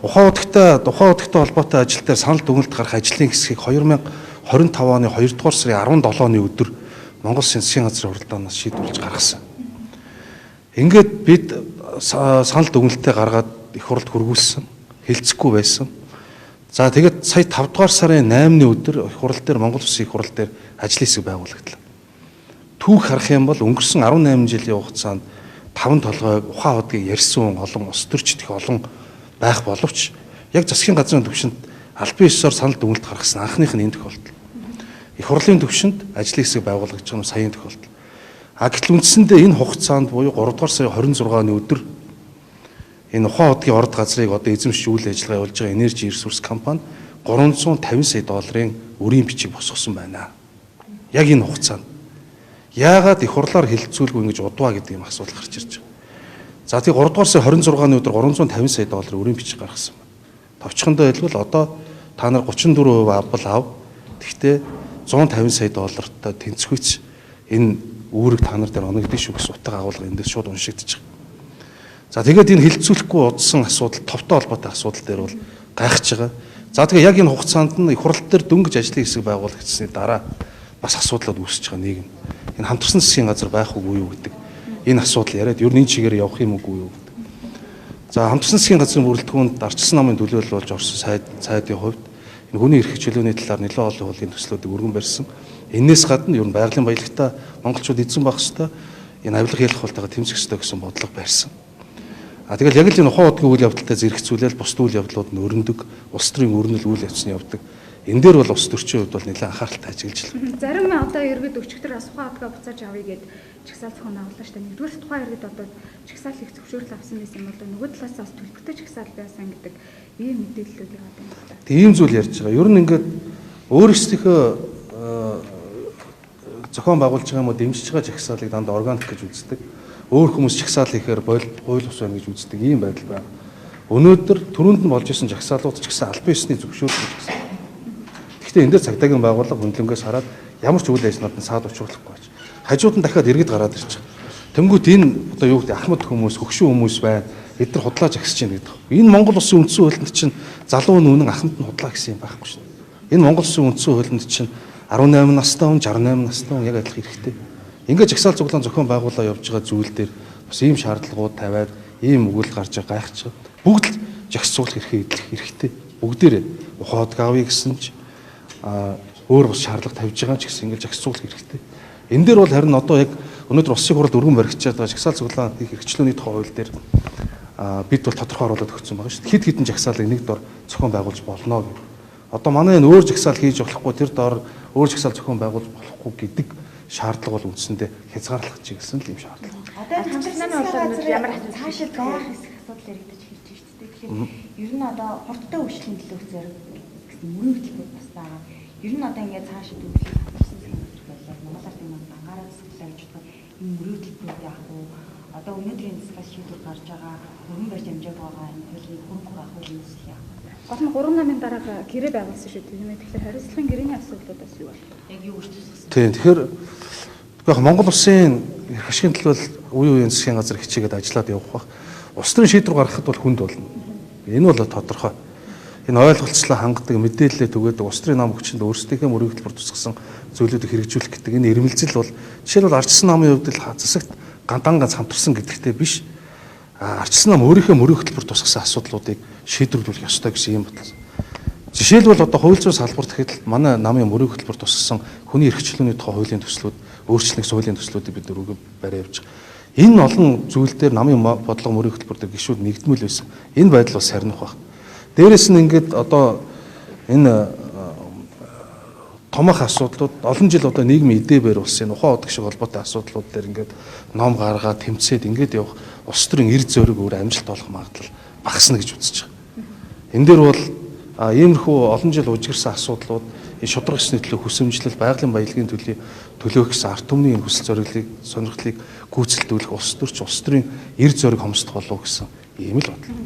Ухаан удагтай холбоотой ажил дээр санал дүгнэлт гарах ажлын хэсгийг 2025 оны 2 дугаар сарын 17-ны өдөр Монгол Засгийн газрын хуралдаанаас шийдвэрлэж гаргасан. Ингээд бид санал дүгнэлтээ гаргаад их хуралд хүргүүлсэн, хэлцэхгүй байсан. За тэгээд сая 5 дугаар сарын 8-ны өдөр их хурал дээр Монгол Улсын их хурал дээр ажлын хэсэг байгуулагдлаа. Түүх харах юм бол өнгөрсөн 18 жилийн хугацаанд 5 толгойг ухаан удгийг ярьсан олон улс төрчд их олон байх боловч яг засгийн газрын түвшинд албан ёсоор санал дүгнэлт гаргасан анхных нь энэ тохиолдол. Их хурлын түвшинд ажлын хэсэг байгуулагдаж байгаа нь саяын тохиолдол. Гэтэл үндсэндээ энэ хугацаанд буюу 3 дугаар сарын 26-ны өдөр энэ ухаан удгийн орд газрыг одоо эзэмшиж үйл ажиллагаа явуулж байгаа Energy Resource компани 350 сая долларын өрийн бичиг босгосон байна. Яг энэ хугацаанд. Яагаад их хурлаар хэлэлцүүлгүй ингэж удваа гэдэг юм асуудал гарч ирж байгаа. За тий 3 дугаар сарын 26-ны өдөр 350 сая долларын өрийн бичиг гаргасан байна. Товчхондоо хэлбэл одоо та нар 34% авбал ав. Гэхдээ 150 сая доллартай тэнцвүүц энэ үүрэг та нар дээр оногдсон шүү гэсэн утга агуулга эндээс шууд уншигдчих. За тэгээд энэ хэлэлцүүлэхгүй удсан асуудал, товтой холбоотой асуудал дээр бол гайхаж байгаа. За тэгээд яг энэ хугацаанд нь их хурал дээр дөнгөж ажлын хэсэг байгуулагдсны дараа бас асуудлууд үүсэж байгаа нийгэм. Энэ хамтарсан засгийн газар байх үгүй юу гэдэг энэ асуудал яриад ер нь энэ чигээр явах юм уу юу гэдэг. За хамтарсан засгийн газрын бүрэлдэхүүнд ардчилсан намын төлөөлөл болж орсон цаадын хувьд энэ хүний эрх чөлөөний талаар нэлээд олон хуулийн төслүүдийг өргөн барьсан. Энээс гадна ер нь байгалийн баялагтаа монголчууд эзэн байх ёстой, энэ авилга ялах хултайгаа тэмцэх ёстой гэсэн бодлого барьсан. Тэгэл яг л энэ ухаан удгийн үйл явдалтай зэрэгцүүлэл бусд үйл явдлууд нь өрнөдөг, улс төрийн өрнөл үйл явцны явдаг. Энэ дээр бол улс төрчийн хувьд бол нэлээд анхааралтай ажиллаж байна. Зарим одоо иргэд өчигдөр бас ухаан удгаа буцааж авъя гэд чагсаал зохион агуулсан шүү дээ. Нэгдүгээр тухайн иргэд одоо чагсаал их зөвшөөрөл авсан байсан бол нөгөө талаас бас төлөвлөлтөй чагсаал байсан гэдэг ийм мэдээллүүд яваад байна л да. Тийм зүйл ярьж байгаа. Ер нь ингээд өөрсдийнхөө зохион байгуулж байгаа юм уу дэмжиж байгаа чагсаалыг дандаа органик гэж үздэг. Өөр хүмүүс чагсаал хийхээр хууль ус байна гэж үздэг ийм байдал байна. Өнөөдөр түрүүнд нь болж исэн чагсаалууд ч гэсэн албан ёсны зөвшөөрөл гэж гэсэн. Гэхдээ энэ дээр цагдаагийн байгууллага хөндлөнгөөс хараад ямар ч үйл ажиллагаанд нь саад учруулахгүй байж. Хажууд нь дахиад иргэд гараад ирж байгаа. Тэнгүүт энэ одоо юу гэдэг ахмад хүмүүс, хөгшин хүмүүс байна. Бид нар худлааж агсаж байна гэдэг. Энэ Монгол Улсын үндсэн хуулинд чинь залуу нүнэн ахмад нь худлаа гэсэн юм байхгүй шин. Энэ Монгол Улсын үндсэн хуулинд чинь 18 настай хүн, 68 настай хүн яг адилхан хэрэгтэй. Ингээд жагсаал цуглаан зохион байгуулалт явж байгаа зүйл дээр бас ийм шаардлагууд тавиад ийм өгүүлэл гарч байгаа гайхаж байгаа. Бүгд л жагс цуглах хэрэгтэй. Бүгдээрээ ухаад гавь гэсэн ч өөр бас шаардлага тавьж байгаа ч гэсэн ингээд жагс цуглах хэрэгтэй. Энэ дээр бол харин одоо яг өнөөдөр улсын хурал өргөн баригчаад байгаа жагсаал цуглаан хийх эрхчлөөний тухай хууль дээр бид бол тодорхой оруулаад өгсөн байгаа шүү дээ. Хэд хэдэн жагсаалыг нэг дор зохион байгуулж болно гэх. Одоо манай энэ өөр жагсаал хийж болохгүй тэр дор өөр жагсаал зохион байгуулж болохгүй гэдэг шаардлага бол үндсэндээ хязгаарлах чиглэсэн л юм шаардлага. Одоо хамтарсан улсууд ямар цаашид байх хэсэг асуудал яригдаж ирж байна шүү дээ. Тэгэхээр ер нь одоо хурдтай үйлчлэлийн төлөөх зэрэг гэсэн мөрөн хөтөлбөр бас байгаа. Ер нь одоо ингээд цаашид үйлчлэх хамтарсан зэрэг болоод Монгол Ардын маань анхаарал татгалаа гэж бодоход энэ мөрөн хөтөлбөрүүд яах вэ? Одоо өнөөдрийн дискусс шийдвэр гарч байгаа өргөн барьж амжааг байгаа энэ хуулийн хөрөнгө хурах хуулийн нөхцөл яах вэ? Гол нь 3 намын дараа гэрээ байгуулсан шүү дээ. Тэгэхээр хариуцлагын гэрээний асуудлууд бас юу байна? Яг юу гэж төсөөлсөн? Тийм. Тэгэхээр Монгол Улсын эрх ашигын төлөөл үе үеийн засгийн газар хичээгээд ажиллаад явах бах. Улс төрийн шийдвэр гаргахад бол хүнд болно. Энэ бол тодорхой. Энэ ойлголцлоо хангадаг, мэдээлэлээ түгээдэг, улс төрийн нам хүчинд өөрсдийнхээ мөрийн хөтөлбөр тусгасан зүйлүүдийг хэрэгжүүлэх гэдэг энэ ирмэлзэл бол жишээлбэл ардчилсан намын хувьд л засагт ганц хамтарсан гэдэгтээ биш. Ардчилсан нам өөрийнхөө мөрийн хөтөлбөр тусгасан асуудлуудыг шийдвэрлэх ёстой гэсэн юм бодлоо. Жишээлбэл одоо хууль зүйн салбарт гэхэд манай намын мөрийн хөтөлбөр тусгасан хүний эрх чөлөөний тухай хуулийн төслүүд, өөрчлөлт хуулийн төслүүдийг бид өргөж барай явж байгаа. Энэ олон зүйл дээр намын бодлого мөрийн хөтөлбөр дээр гишүүд нэгдмэл байсан. Энэ байдал бас сарних баг. Дээрээс нь ингээд одоо энэ томох асуудлууд олон жил одоо нийгмийн эдээбэр улсын ухаан удаг шиг холбоотой асуудлууд дээр ингээд ном гаргаад тэмцээд ингээд явах улс төрийн эрд зөриг өөр амжилт олох магадлал багасна гэж үзэж байгаа. Энэ дээр бол иймэрхүү олон жил ужигэрсэн асуудлууд энэ шударга ёсны төлөө хүсэмжлэл, байгалийн баялагын төлөөх гэсэн ард түмний хүсэл сонирхлыг гүйцэлдүүлэх улс төрч улс төрийн эрд зөриг хомсдох болов гэсэн ийм л бодлоо.